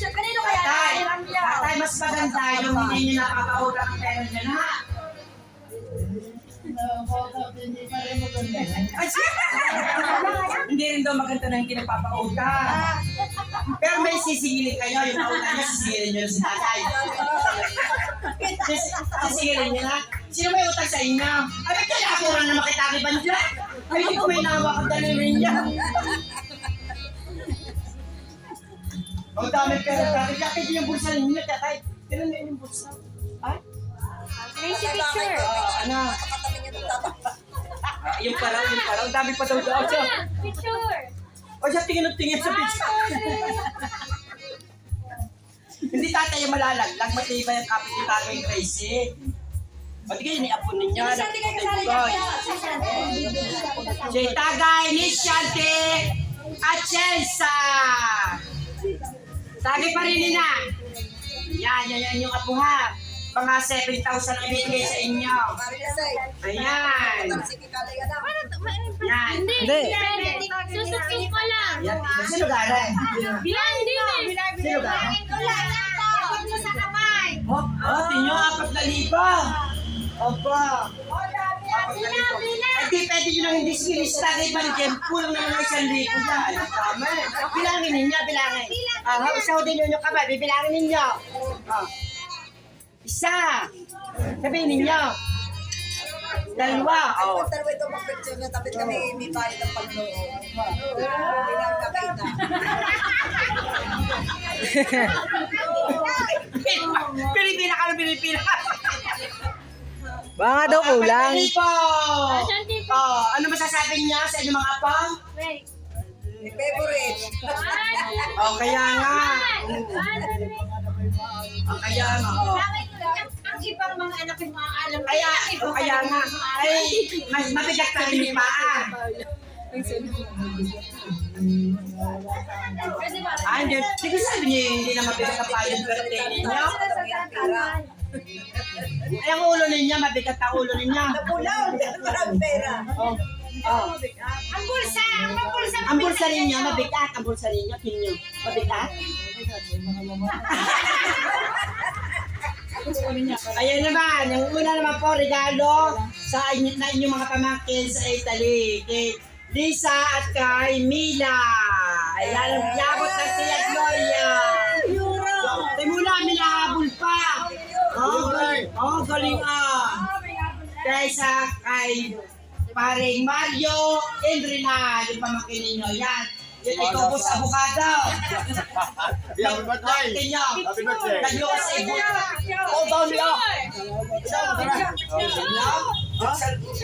Kanino kaya? Tatay, mas maganda yung hindi nyo nakakautang ang pera nyo na. Hindi rin daw maganda na hindi nagpapautang. Pero may sisingilin kayo, yung pautang nyo, sisingilin nyo si tatay. Sisingilin nyo na. Sino may utang sa inyo? Ay, ba't kaya ako na makitakiban dyan? Ay, hindi ko may nawa kang dalilin niya. Ang dami pera dati. Kaya yung bulsa ninyo, tatay. Kailan na yung bulsa? Ay? Crazy picture. Ano? Yung pala. Ang dami pa daw daw. Picture. O siya tingin sa picture. Hindi tatay yung malalaglag. Matibay ang kapit ni tatay crazy. Pati kayo ni-apon ninyo. Si Tagay, ni Shanti, at Chelsea. Tagay pa rin nina. Yan yung apuha. Mga 7,000 ang ibigay sa inyo. Ayan. Yan. Hindi. Susukin ko lang. Yan. Sino galing? Bilang din eh. Sino galing? Sa kamay. Oh, tinyo, 4,000. Opa. Hindi pwede nyo lang hindi sinilista kay Banjem. Kulang naman ng 1,000 yan. Tama eh. Bilangin ninyo, bilangin. Saudin nyo yung kamay, bibilangin ninyo. Isa. Sabihin ninyo. Dalawa. Dalawa ito mag-picture na tapit kami may balit ang pagloo. Pilipina ka na Pilipina. Baka daw kulang. Ano masasabi niya sa inyong mga apang? Favorite. Kaya nga. Kaya nga. Ang ibang mga anak yung mga alam. Kaya nga. Ay, mas mabigat ka rin yung paa. Hindi ko sabi niya hindi na mabigat ka pa yung birthday ninyo. Ay, ang ulo ninyo, mabigat ang ulo ninyo. Napulaw, parang pera. Ang bulsa! Ang bulsa ninyo, mabigat. Ang bulsa ninyo, kinyo. Mabigat? Ayan naman, yung una naman po, regalo sa inyong mga pamangkin sa Italy. Kay Lisa at kay Mila. Ayan, ang yabot ng Tia Gloria. Tayo muna, Mila, habol pa. Galing Kaysa kay paring Mario Endrina, yung pamangkin ninyo. Yan. Yung ikaw po sa abogado. Happy birthday! Happy birthday! Nagluwas sa ibo. Down nila.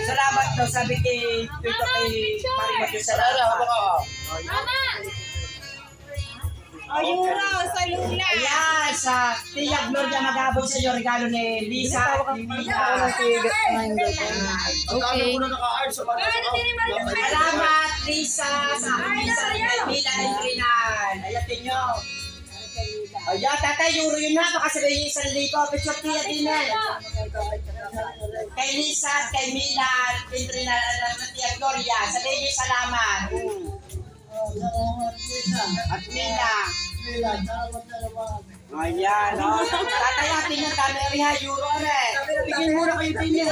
Salamat daw, sabi kay Tito kay paring Mario. Salamat. Mama! Ayura, sa lula. Ayan, sa Tia Gloria magabot sa iyo regalo ni Lisa at ni Mila. Okay. Muna naka-arts sa mga Salamat, Lisa, sa Lisa at kay Mila at Rinan. Ayatin nyo. Ayan, tatay, euro yun na. Baka sabihin yung 1,000. Picture Tia din eh. Kay Lisa at kay Mila at Rinan at Tia Gloria. Sabihin nyo salamat. At Mila. Ayan, tatayatin nyo taneri ha, euro rin. Bigyan muna kayo din yun.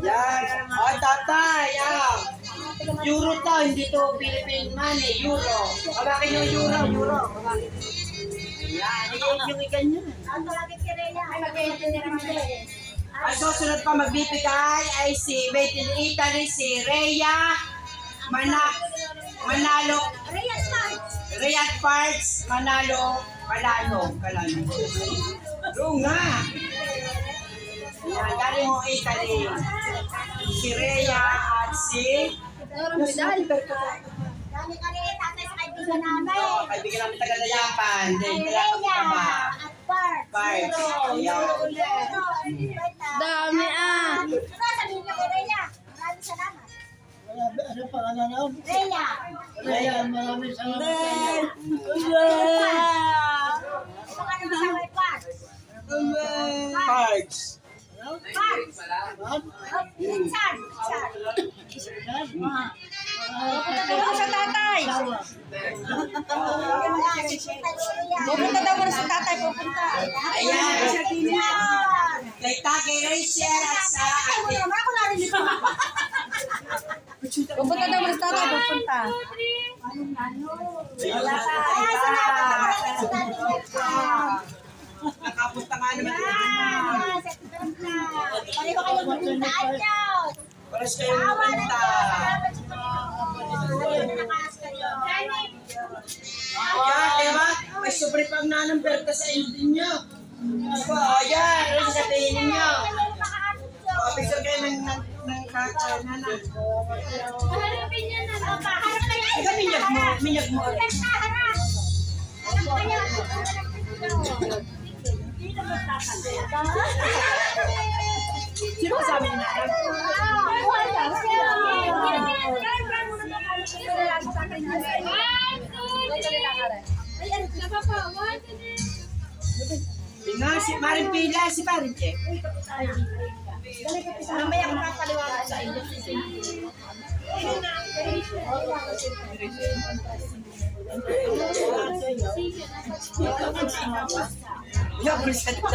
Ayan, tatay, euro to, hindi to Philippine money, euro. Kabakin yung euro. Ayan, yung iganyan. Ang susunod pa magbibigay ay si Made in Italy, si Rhea Manalo. Rhea Parts, Manalo. Doon nga. Yan, galing mo Italy. Si Rhea at si... Kaibigan namin taga-Dayapan. Rhea at Parts. Parts. Ayan. Dami sabihin niyo kay Rhea. Maraming salamat. Ano pa, ano? Rhea. Kaya maraming salamat. Ito ka naman sa may Parts. Parts. Parts. Richard. naman ako narinig ko. Pupunta daw mas tatay, pupunta. Wala ka. Ay, salamat. Nakapunta nga naman. Pareho kayo magpintaan nyo. Paras kayo ng kwenta. Ayan, diba? May sobre pang nanang sa engine nyo. Ayan, ano sasabihin ninyo? Picture kayo ng nanang. Harapin niya na. Harap kayo. Ika, minyag mo. Sino kasama niyo nanang? Tingnan, si Maring Pila, si Paring Che. Mamaya ko papaliwanag sa inyo. Ya, bisa ito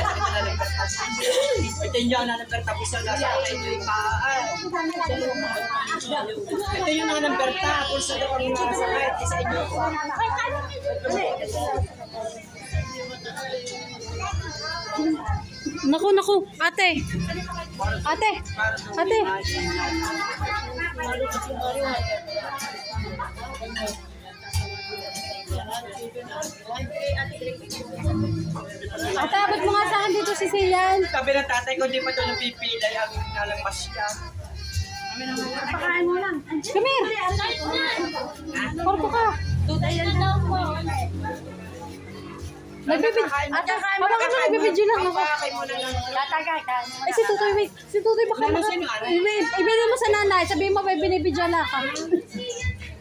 yung nanamper tapos na nasa akin yung ito yung nanamper tapos na kami nasa akin sa inyo. Naku, ate. Ate. Ate, abot mo nga sa akin dito si Sian. Sabi ng tatay ko, di pa ito napipilay ang nalampas siya. Pakain mo lang. Come here. Porto ka. Nagbibidyo. Ate, habang ako nagbibidyo lang ako. Ay, si Tutoy, wait. Si Tutoy baka wait, ibigay mo sa nanay. Sabihin mo, may binibidyo lang ka.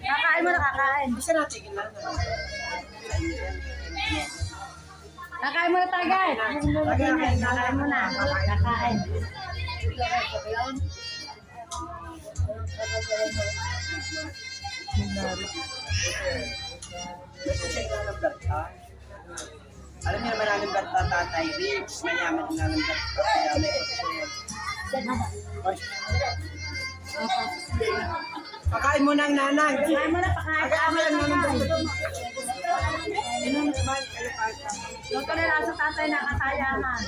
Kakain mo na, kakain. Bisa natin lang. Kakain mo na tagay. Kakain mo na. Kakain. Alam niyo naman namin ba't tatay rich, mayaman din namin ba't may pakain mo ng nanang. Kaya mo na Pakain mo ng nanang. Luto nila sa tatay na kasayahan.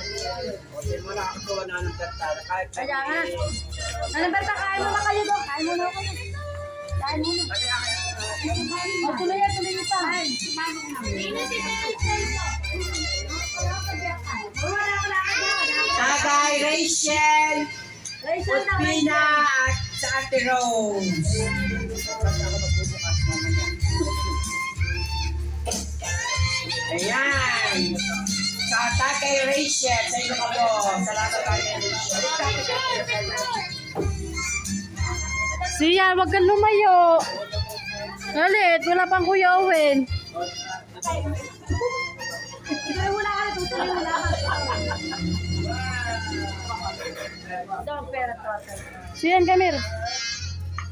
Okay, wala ako gawa na ng bertada. Kahit Kaya nga. Ano ba, kain mo na kayo doon? Kain mo na ako. Kain mo na. O, tuloy pa. Tagay, Rachel, Pina, at sa Ate Rose. Ayan. Sa Tagay, Rachel, sa inyo ka po. Salamat kay Rachel. Siya, wag kang lumayo. Galit, wala pang Kuya Owen. Siyan, Kamir.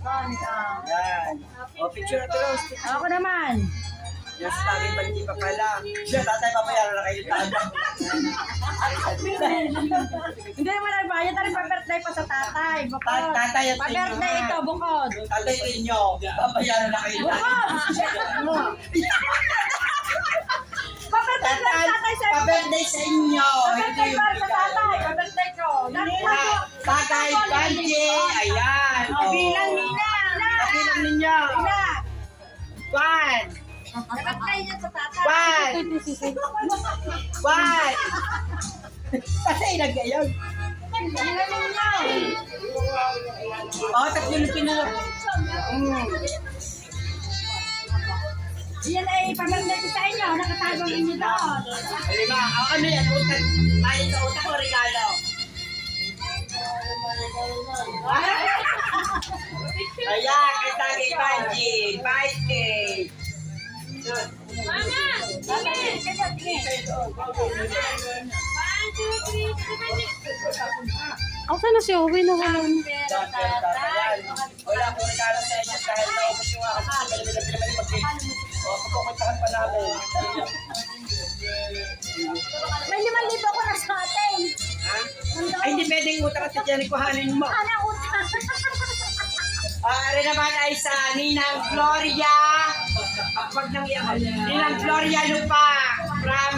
Ayan. O, picture Ate Rose. Ako naman. Yes, lagi pa hindi pa pala. Siya, tatay, papayaran na kayo tayo. Hindi naman nagbayad. Tayo pa-birthday pa sa tatay. Bukod. Tatay at Pa-birthday inyo, ha? ito, bukod. Tatay sa inyo, papayaran na kayo tayo. Pa-birthday pa sa tatay sa Pa-birthday sa inyo. Pa-birthday pa sa tatay. Pa-birthday ko. Tatay, Banji, ayan. Bilang nila. Kabilang ninyo. One. Pa-birthday niya sa tatay. One. Tatay na gayon. Bilang ninyo. Oo, tatlo na pinulog. Yan ay pa-birthday ko sa inyo. Nakatagong inyo doon. Diba? Ano yan? Utak. Maling sa utak ko, regalo. Ayan, kay Tagay Banji. 5K. Ako sana si Owen na wala. Wala akong regalo sa inyo dahil naubos yung akin. Pinamali pagpuntahan pa namin. May 5,000 ko na sa atin. Ha? Ay, hindi pwede ding utang at dyan ikuhanin mo. Ano utang? Ari naman ay sa Ninang Gloria. Pag nang iyan. Ninang Gloria Lupa from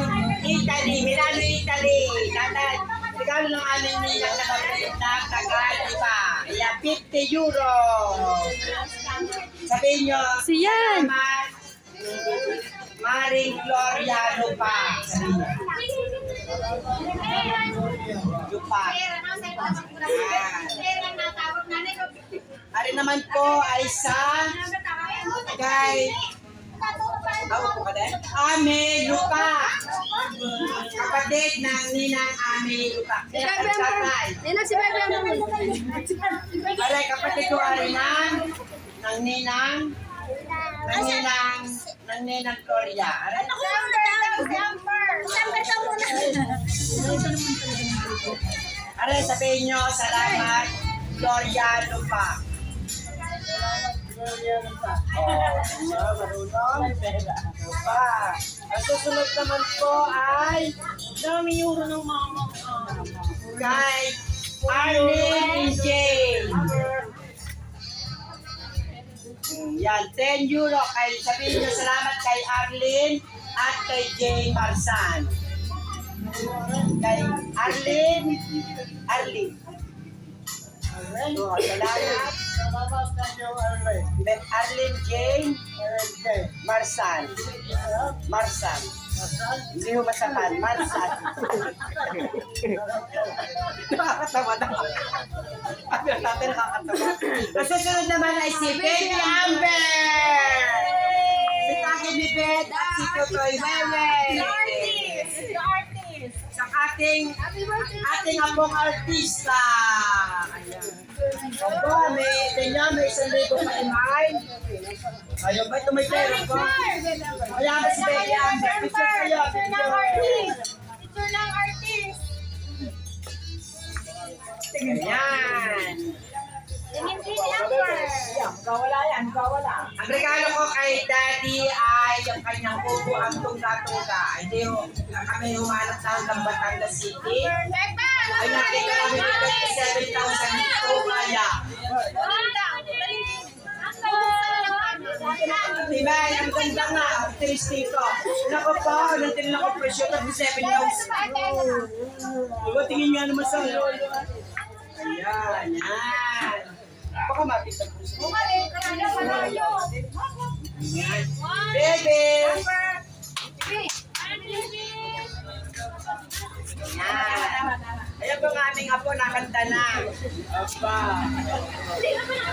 Italy, Milano, Italy. Tatay, regalo ng aming ninang na mabait na tagal, diba? Ayan, 50 euro. Sabihin nyo, Siyan. salamat, Maring Gloria Lupa. Sabihin nyo. Lupa. Ari naman po ay sa kay po ka din? Ame Lupa. Kapatid ng Ninang Ame Lupa. Tatay. Yan si Bebe ang Aray, kapatid ko ari ng Ninang Gloria. Aray, aray, sabihin nyo, salamat, Gloria Lupa. Lupa. Ang susunod naman po ay Dami euro ng mama. kay Arlene Jane. Yan, 10 euro. Kay, sabihin nyo salamat kay Arlene at kay Jane Marsan. Kay Arlene. So, salamat. Then Arlene Jane Marsan. Hindi mo masakan. Marsan. Nakakatawa na. Ano natin nakakatawa. Ang susunod naman ay si Baby Amber. Si Taki Bibet at si Tutoy Wewe. Sa ating apong artista. Ayan. Opo, may 1,000 pa imain. Ayun ba ito may pera ko? Kaya ba si Baby Amber? Picture kayo. Picture ng artist. Ayan. Tingin din number. Ang regalo ko kay Daddy ay yung kanyang kubo ang tungga-tungga. Hindi ho, kami humanap ng Batangas City. Pepa! Ay nakita kami ng 27,000 dito kaya. Diba, ang ganda nga, artistiko. Naku po, nantin lang ko presyo, 37,000. Diba, tingin nga naman sa lolo. Ayan, yan. Baka mapitag po siya. Ayan. Bebe! Ayan. Ayan po ang aming apo, nakanta na. Apa.